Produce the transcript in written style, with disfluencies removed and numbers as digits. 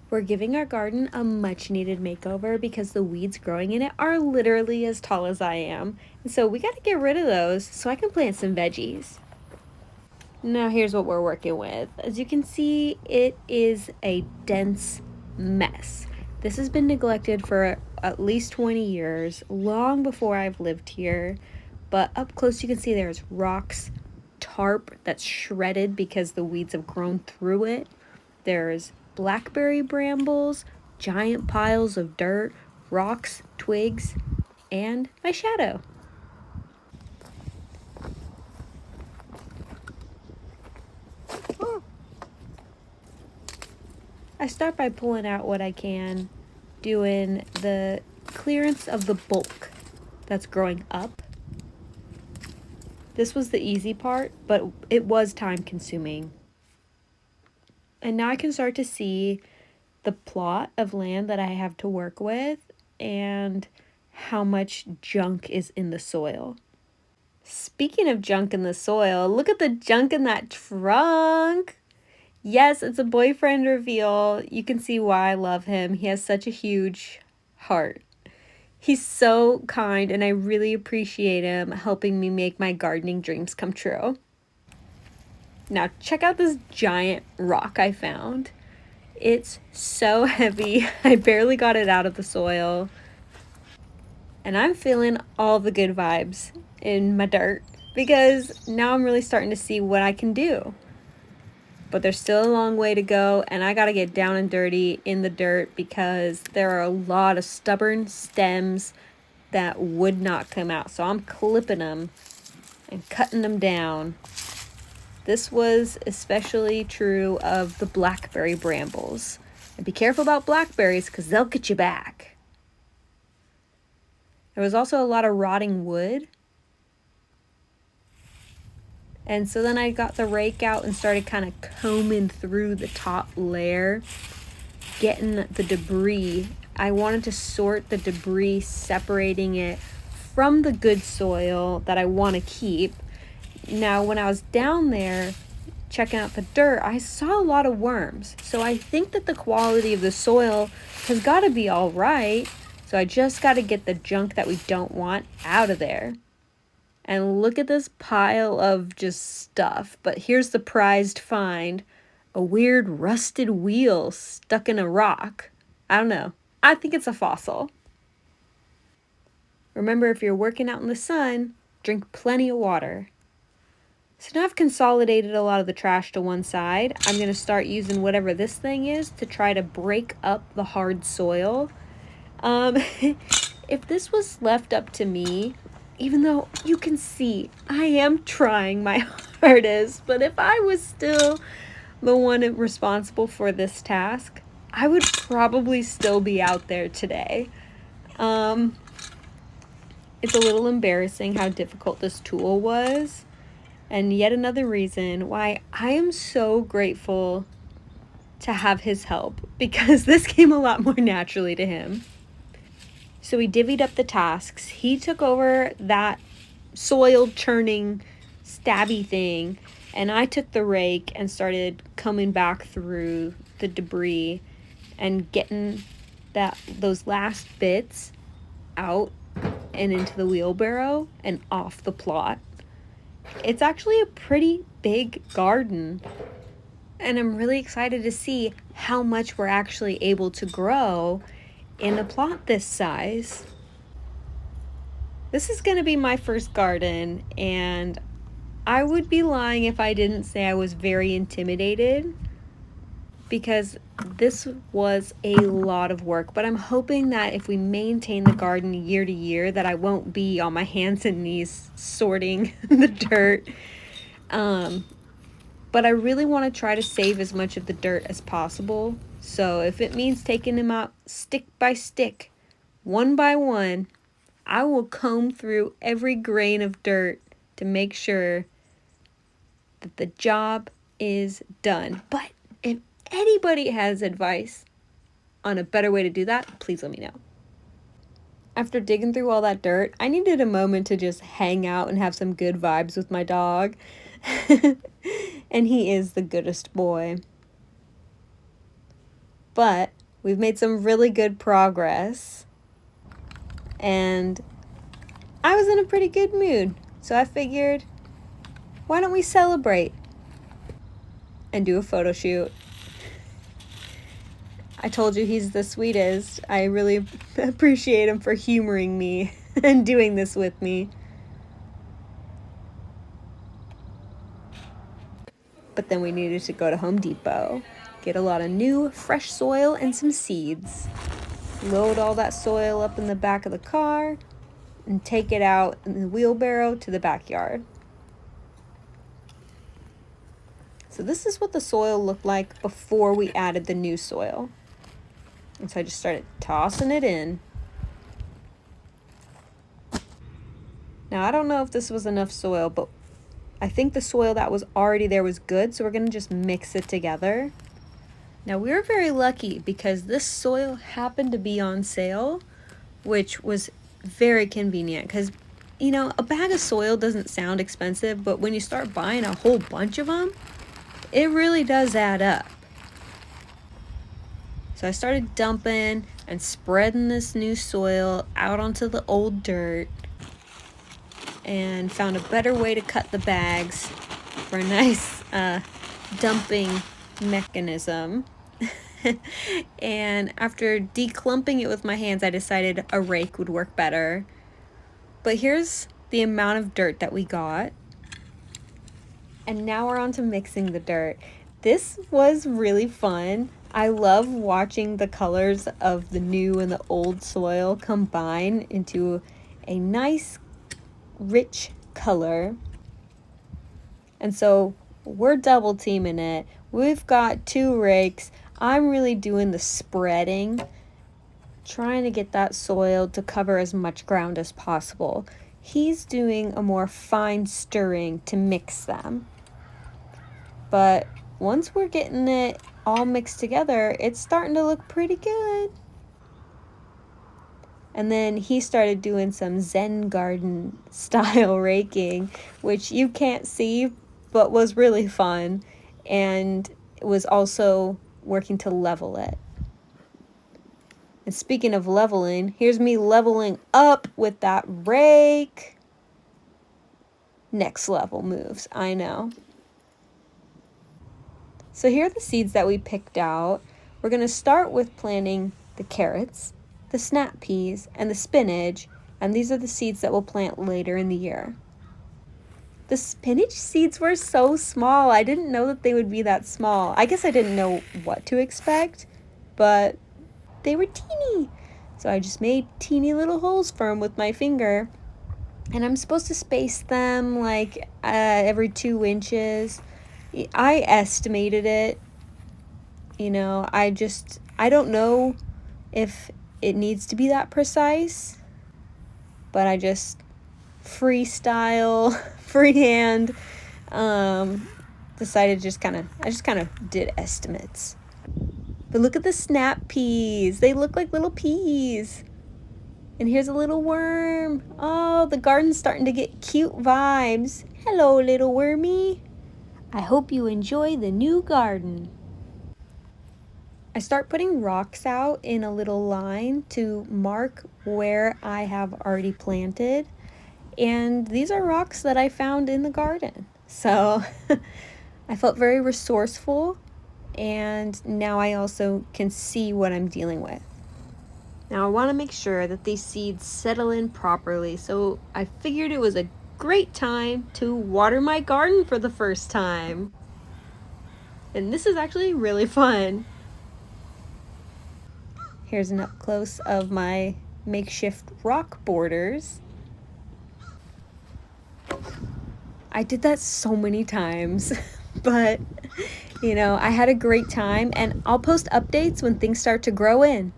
We're giving our garden a much needed makeover because the weeds growing in it are literally as tall as I am. And so we got to get rid of those so I can plant some veggies. Now here's what we're working with. As you can see, it is a dense mess. This has been neglected for at least 20 years, long before I've lived here. But up close you can see there's rocks, tarp that's shredded because the weeds have grown through it. There's blackberry brambles, giant piles of dirt, rocks, twigs, and my shadow. I start by pulling out what I can, doing the clearance of the bulk that's growing up. This was the easy part, but it was time consuming. And now I can start to see the plot of land that I have to work with and how much junk is in the soil. Speaking of junk in the soil, look at the junk in that trunk. Yes, it's a boyfriend reveal. You can see why I love him. He has such a huge heart. He's so kind, and I really appreciate him helping me make my gardening dreams come true. Now, check out this giant rock I found. It's so heavy. I barely got it out of the soil. And I'm feeling all the good vibes in my dirt because now I'm really starting to see what I can do. But there's still a long way to go, and I gotta get down and dirty in the dirt because there are a lot of stubborn stems that would not come out. So I'm clipping them and cutting them down. This was especially true of the blackberry brambles. And be careful about blackberries because they'll get you back. There was also a lot of rotting wood. And so then I got the rake out and started kind of combing through the top layer, getting the debris. I wanted to sort the debris, separating it from the good soil that I want to keep. Now, when I was down there checking out the dirt, I saw a lot of worms. So I think that the quality of the soil has got to be all right. So I just got to get the junk that we don't want out of there. And look at this pile of just stuff. But here's the prized find. A weird rusted wheel stuck in a rock. I don't know. I think it's a fossil. Remember, if you're working out in the sun, drink plenty of water. So now I've consolidated a lot of the trash to one side. I'm going to start using whatever this thing is to try to break up the hard soil. If this was left up to me, even though you can see I am trying my hardest, but if I was still the one responsible for this task, I would probably still be out there today. It's a little embarrassing how difficult this tool was, and yet another reason why I am so grateful to have his help, because this came a lot more naturally to him. So we divvied up the tasks. He took over that soil churning stabby thing, and I took the rake and started coming back through the debris and getting those last bits out and into the wheelbarrow and off the plot. It's actually a pretty big garden, and I'm really excited to see how much we're actually able to grow in a plot this size. This is going to be my first garden, and I would be lying if I didn't say I was very intimidated because this was a lot of work. But I'm hoping that if we maintain the garden year to year, that I won't be on my hands and knees sorting the dirt. But I really want to try to save as much of the dirt as possible. So if it means taking them out stick by stick, one by one, I will comb through every grain of dirt to make sure that the job is done. But if anybody has advice on a better way to do that, please let me know. After digging through all that dirt, I needed a moment to just hang out and have some good vibes with my dog. And he is the goodest boy. But We've made some really good progress, and I was in a pretty good mood, so I figured, why don't we celebrate and do a photo shoot? I told you he's the sweetest. I really appreciate him for humoring me and doing this with me. But then we needed to go to Home Depot, get a lot of new, fresh soil and some seeds. Load all that soil up in the back of the car and take it out in the wheelbarrow to the backyard. So this is what the soil looked like before we added the new soil. And so I just started tossing it in. Now I don't know if this was enough soil, but I think the soil that was already there was good, so we're gonna just mix it together. Now we were very lucky because this soil happened to be on sale, which was very convenient because, you know, a bag of soil doesn't sound expensive, but when you start buying a whole bunch of them, it really does add up. So I started dumping and spreading this new soil out onto the old dirt and found a better way to cut the bags for a nice dumping mechanism. And after declumping it with my hands, I decided a rake would work better. But here's the amount of dirt that we got. And now we're on to mixing the dirt. This was really fun. I love watching the colors of the new and the old soil combine into a nice, rich color. And so we're double teaming it. We've got 2 rakes. I'm really doing the spreading, trying to get that soil to cover as much ground as possible. He's doing a more fine stirring to mix them. But once we're getting it all mixed together, it's starting to look pretty good. And then he started doing some Zen garden style raking, which you can't see, but was really fun. And it was also working to level it. And speaking of leveling, here's me leveling up with that rake. Next level moves, I know. So here are the seeds that we picked out. We're going to start with planting the carrots, the snap peas, and the spinach, and these are the seeds that we'll plant later in the year. The spinach seeds were so small. I didn't know that they would be that small. I guess I didn't know what to expect, but they were teeny. So I just made teeny little holes for them with my finger. And I'm supposed to space them like every 2 inches. I estimated it. You know, I don't know if it needs to be that precise, but I just freestyle, freehand, decided I just kind of did estimates. But look at the snap peas. They look like little peas. And here's a little worm. Oh, the garden's starting to get cute vibes. Hello, little wormy. I hope you enjoy the new garden. I start putting rocks out in a little line to mark where I have already planted. And these are rocks that I found in the garden. So I felt very resourceful, and now I also can see what I'm dealing with. Now I want to make sure that these seeds settle in properly, so I figured it was a great time to water my garden for the first time. And this is actually really fun. Here's an up close of my makeshift rock borders. I did that so many times, but you know, I had a great time, and I'll post updates when things start to grow in.